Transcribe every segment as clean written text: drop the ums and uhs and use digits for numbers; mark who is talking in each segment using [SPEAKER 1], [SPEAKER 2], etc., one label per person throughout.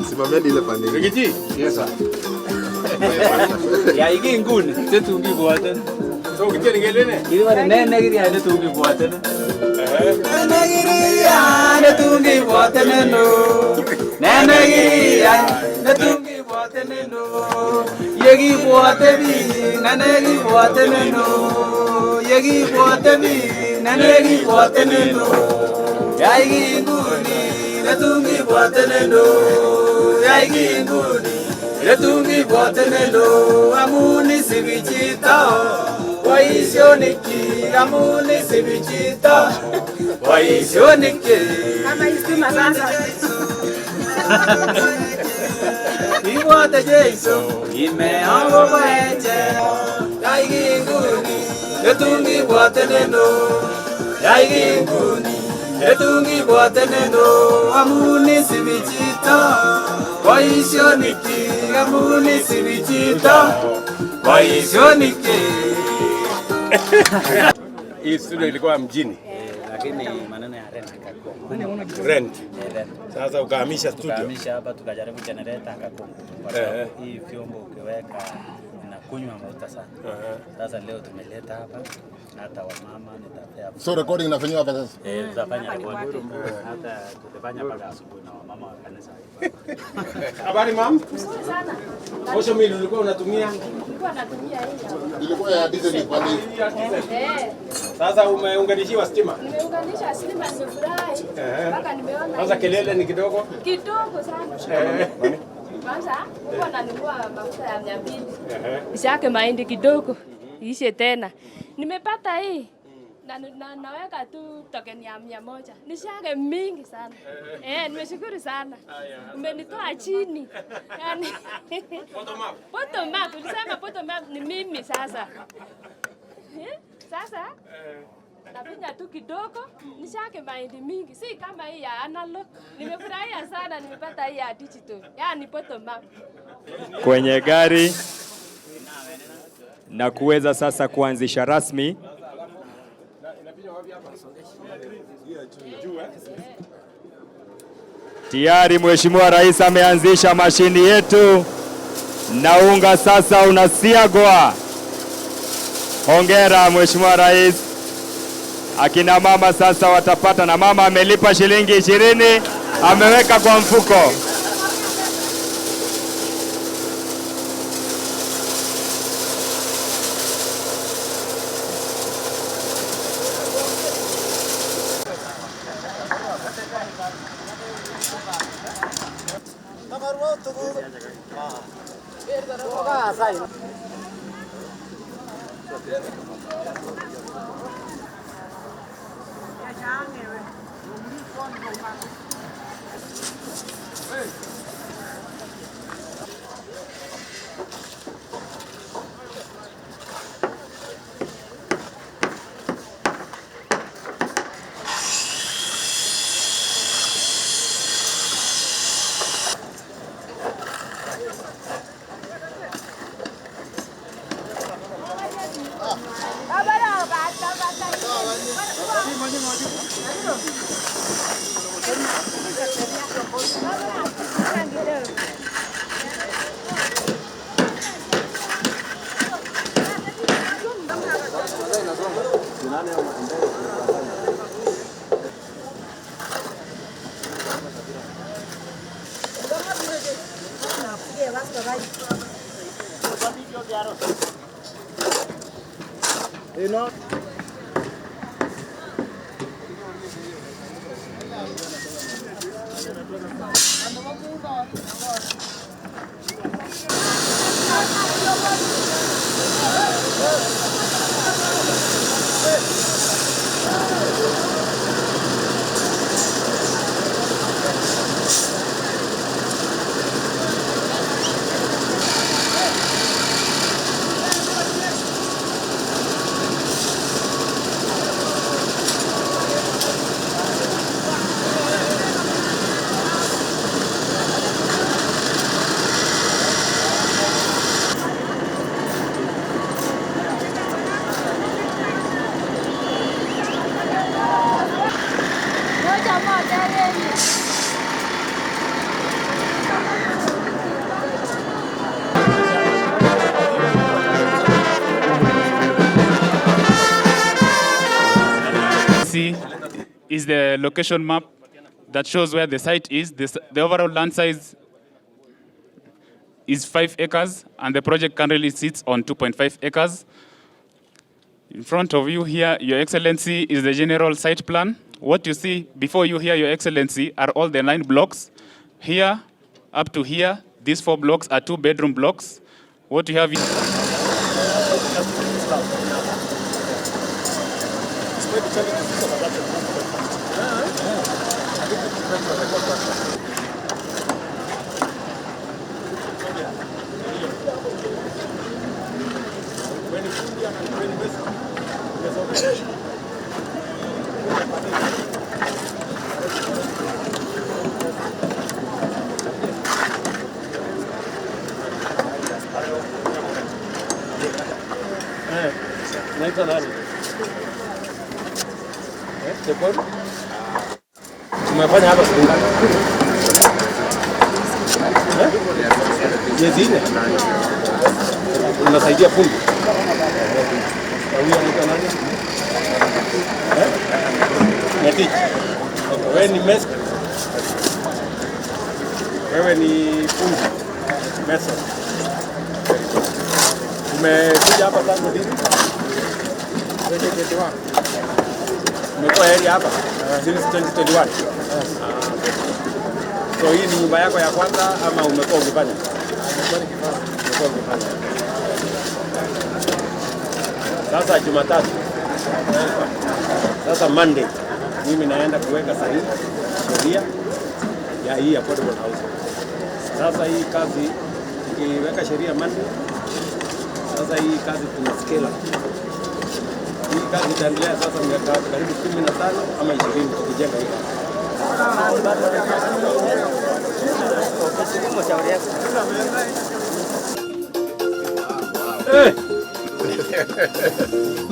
[SPEAKER 1] Simameni ile pande.
[SPEAKER 2] Rugiite.
[SPEAKER 1] Yes sir.
[SPEAKER 2] Ya iki nguni tetungi bwate. So kiteni gelene.
[SPEAKER 3] Kile nene giri ane tungi bwate.
[SPEAKER 2] Nene giri ane tungi bwate no. Nene giri ane tungi bwate no. Yegi bwate bi nene gi bwate no. Yegi bwate bi nene gi bwate no. Ya iki nguni tetungi bwate no. Ya iki nguni tetungi bwate no. Amuni sibichita. Waisioniki amuni sibichita. Waisioniki
[SPEAKER 4] kama istima sasa.
[SPEAKER 2] Iwate Jesu imeango weche. Yaigi nguni tetungi bwate no. Yaigi nguni tetungi bwate no. Amuni sibichita. Waisioniki amuni sibichita. Waisioniki. Hii studio ilikuwa mjini.
[SPEAKER 3] Lakini maneno ya rent akakoma.
[SPEAKER 2] Rent. Sasa ukahamisha studio.
[SPEAKER 3] Tukahamisha hapa tukajaribu generator akakoma. Hii vyombo ukiweka inakunywa mafuta sana. Sasa leo tumeleta hapa hata wamama nitapea.
[SPEAKER 1] So recording inafanywa hapa sasa?
[SPEAKER 3] Tutafanya recording. Hata tutafanya mpaka asubuhi na wamama wa kanisa.
[SPEAKER 2] Habari mam?
[SPEAKER 4] Nzuri sana.
[SPEAKER 2] Osho mili ulikuwa unatumia?
[SPEAKER 4] Nilikuwa natumia hii.
[SPEAKER 1] Ilikuwa ya diesel kwa nini?
[SPEAKER 2] Sasa umeunganishiwa stima?
[SPEAKER 4] Nimeunganisha stima nimefurahi. Mpaka nimeona.
[SPEAKER 2] Sasa kelele ni kidogo?
[SPEAKER 4] Kidogo sana. Kwanza huwa nanunua mafuta ya 200. Ishake mahindi kidogo. Ishe tena. Nimepata hii. Na naweka tu token ya 100. Nishake mingi sana. Nimeshukuru sana. Umenitoa chini. Yaani
[SPEAKER 2] Bottom up.
[SPEAKER 4] bottom up. Ulisema bottom up ni mimi sasa. Sasa nafinya tu kidogo, nishake mahindi mingi. Si kama hii ya analog. Nimefurahia sana nimepata hii ya digital. Yaani bottom up.
[SPEAKER 5] Kwenye gari na kuweza sasa kuanzisha rasmi tayari. Mheshimiwa Rais ameanzisha mashini yetu na unga sasa unasiagwa. Hongera Mheshimiwa Rais. Akina mama sasa watapata, na mama amelipa shilingi 20 ameweka kwa mfuko.
[SPEAKER 6] is the location map that shows where the site is. The overall land size is 5 acres, and the project currently sits on 2.5 acres. In front of you here, Your Excellency, is the general site plan. What you see before you here, Your Excellency, are all the 9 blocks. Here, up to here, these 4 blocks are 2-bedroom blocks. What you have is...
[SPEAKER 2] Tumefanya hapa siku ngapi? Miezi 4. Unasaidia fundi. Huyu anaitwa nani? Magithii. Wewe ni mesk. Wewe ni fundi. Meso. Umekuja hapa tangu lini? Umekuwa heri hapa since 2021. So hii ni nyumba yako ya kwanza ama umekuwa ukifanya? Umekuwa ukifanya. Sasa Jumatatu. Sasa Monday mimi naenda kuweka sahihi sheria ya hii affordable housing. Sasa hii kazi ikiweka sheria Monday, sasa hii kazi tunasikia. Hii kazi itaendelea sasa miaka karibu 15 ama 20 tukijenga hii.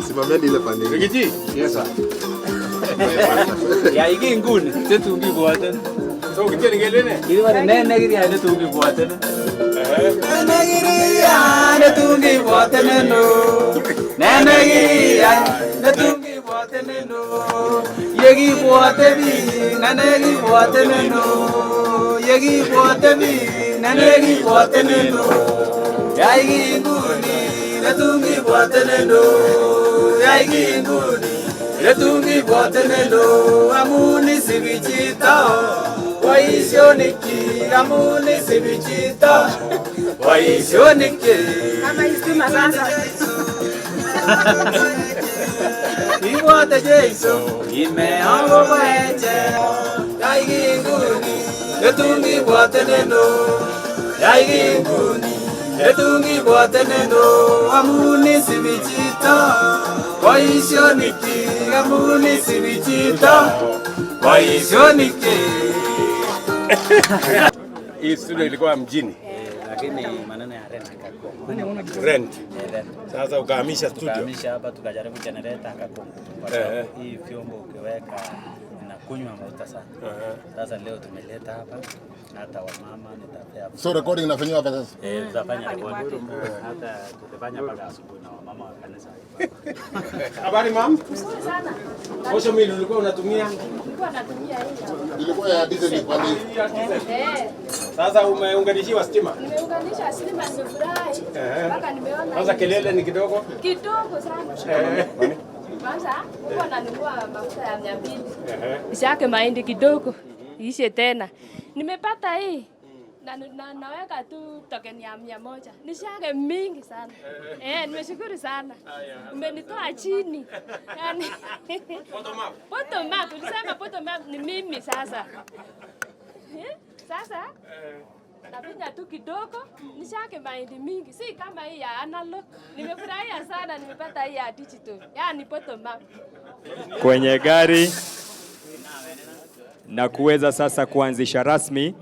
[SPEAKER 1] Simameni ile pande.
[SPEAKER 2] Rugiite.
[SPEAKER 1] Yes sir.
[SPEAKER 3] Ya iki nguni tetungi bwate.
[SPEAKER 2] So Gikeno ngelene.
[SPEAKER 3] Iliwa nene giri ya tetungi bwate.
[SPEAKER 7] Nene giri ya tetungi bwate neno. Nene giri ya tetungi bwate neno. Yegi bwate bi nene gi bwate neno. Yegi bwate bi nene gi bwate neno. Ya iki nguni tetungi bwate neno. Ya iki nguni tetungi bwate neno. Amuni sibichita. Waishoniki amuni sibichita. Waishoniki kama istima sasa. Iwate Jesu imeango weche. Yaigi nguni tetungi bwate neno. Yaigi nguni tetungi bwate neno. Amuni sibichita. Waishoniki amuni sibichita. Waishoniki.
[SPEAKER 2] Hii studio ilikuwa mjini.
[SPEAKER 3] Lakini maneno ya rent akakoma.
[SPEAKER 2] Rent. Sasa ukahamisha studio.
[SPEAKER 3] Tukahamisha hapa tukajaribu generator akakoma. Hii vyombo ukiweka inakunywa mafuta sana. Sasa leo tumeleta hapa hata wamama nitapea.
[SPEAKER 1] So recording inafanywa hapa sasa?
[SPEAKER 3] Tutafanya recording. Hata tutafanya mpaka asubuhi na wamama wa kanisa.
[SPEAKER 2] Habari mam?
[SPEAKER 4] Nzuri sana.
[SPEAKER 2] Osho mili ulikuwa unatumia?
[SPEAKER 4] Nilikuwa natumia hii.
[SPEAKER 1] Ilikuwa ya diesel kwa nini?
[SPEAKER 2] Sasa umeunganishiwa stima?
[SPEAKER 4] Nimeunganisha stima, nimefurahi. Mpaka nimeona.
[SPEAKER 2] Sasa kelele ni kidogo?
[SPEAKER 4] Kidogo sana. Kwanza huwa nanunua mafuta ya 200. Isiake mahindi kidogo. Ishe tena. Nimepata hii. Naweka tu token ya 100. Nishake mingi sana. Nimeshukuru sana. Umenitoa chini. Yaani
[SPEAKER 2] Bottom up.
[SPEAKER 4] bottom up. Ulisema bottom up ni mimi sasa. Sasa nafinya tu kidogo, nishake mahindi mingi. Si kama hii ya analog. Nimefurahia sana nimepata hii ya digital. Yaani bottom up.
[SPEAKER 5] Kwenye gari na kuweza sasa kuanzisha rasmi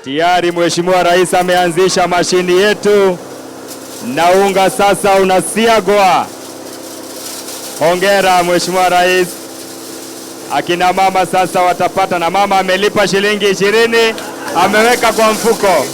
[SPEAKER 5] tayari. Mheshimiwa Rais ameanzisha mashini yetu na unga sasa unasiagwa. Hongera Mheshimiwa Rais. Akina mama sasa watapata, na mama amelipa shilingi 20 ameweka kwa mfuko.